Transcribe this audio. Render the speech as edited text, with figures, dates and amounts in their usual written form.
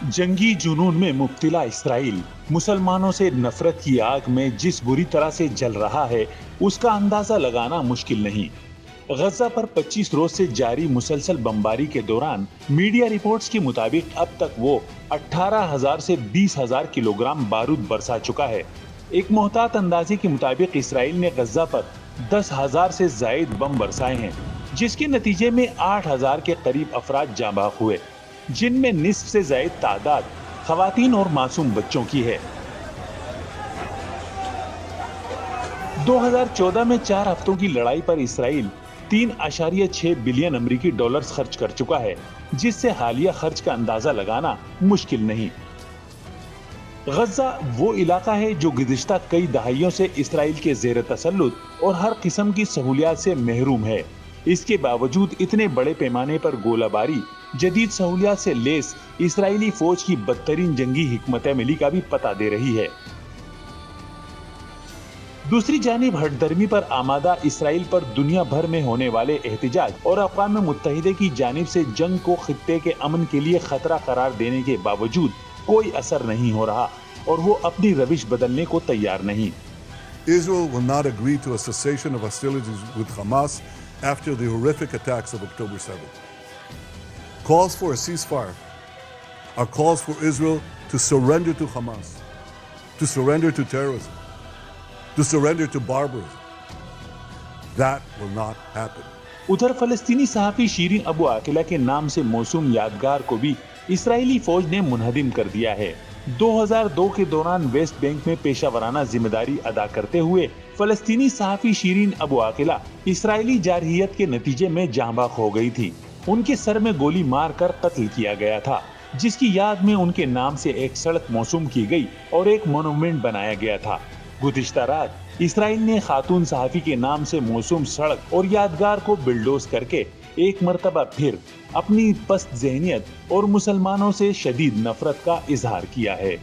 जंगी जुनून में मुब्तला इसराइल मुसलमानों से नफरत की आग में जिस बुरी तरह से जल रहा है, उसका अंदाजा लगाना मुश्किल नहीं। गजा पर 25 रोज से जारी मुसलसल बमबारी के दौरान मीडिया रिपोर्ट्स के मुताबिक अब तक वो 18,000 से 20,000 किलोग्राम बारूद बरसा चुका है। एक मोहतात अंदाजे के मुताबिक इसराइल ने गजा पर 10,000 से जायद बम बरसाए हैं, जिसके नतीजे में 8,000 के करीब अफराद जाँ बहक हुए, जिनमें निस्फ से जायद तादाद खवातीन और मासूम बच्चों की है। 2014 में 4 हफ्तों की लड़ाई पर इसराइल 3.6 बिलियन अमेरिकी डॉलर्स खर्च कर चुका है, जिससे हालिया खर्च का अंदाजा लगाना मुश्किल नहीं। गजा वो इलाका है जो गुज़िश्ता कई दहाइयों से इसराइल के ज़ेर तसल्लुत और हर किस्म की सहूलियात से महरूम है। इसके बावजूद इतने बड़े पैमाने पर गोलाबारी, जदीद सहूलियात से लेस इसराइली फौज की बदतरीन जंगी हिकमत अमली का भी पता दे रही है। दूसरी जानिब हटदर्मी पर आमादा इसराइल पर दुनिया भर में होने वाले एहतिजाज और अक़वाम मुत्तहिदा की जानिब से जंग को खित्ते के अमन के लिए खतरा करार देने के बावजूद कोई असर नहीं हो रहा और वो अपनी रविश बदलने को तैयार नहीं। Israel will not agree to a cessation of hostilities with Hamas after the horrific attacks of October 7th. Calls for a ceasefire are calls for Israel to surrender to Hamas, to surrender to terrorism, to surrender to barbarism. That will not happen. उधर फलस्तीनी सहाफी शीरीन अबू आकिला के नाम से मौसूम यादगार को भी Israeli फौज ने मुनहदिम कर दिया है। 2002 के दौरान वेस्ट बैंक में पेशावराना जिम्मेदारी अदा करते हुए फलस्तीनी सहाफी शीरीन अबू आकिला इसराइली जारहियत के नतीजे में जाँबाक हो गई थी। उनके सर में गोली मारकर कत्ल किया गया था, जिसकी याद में उनके नाम से एक सड़क मौसूम की गई और एक मोनूमेंट बनाया गया था। गुज़िश्ता रात इसराइल ने खातून सहाफी के नाम से मौसूम सड़क और यादगार को बिल्डोज करके एक मर्तबा फिर अपनी पस्त ज़हनियत और मुसलमानों से शदीद नफरत का इजहार किया है।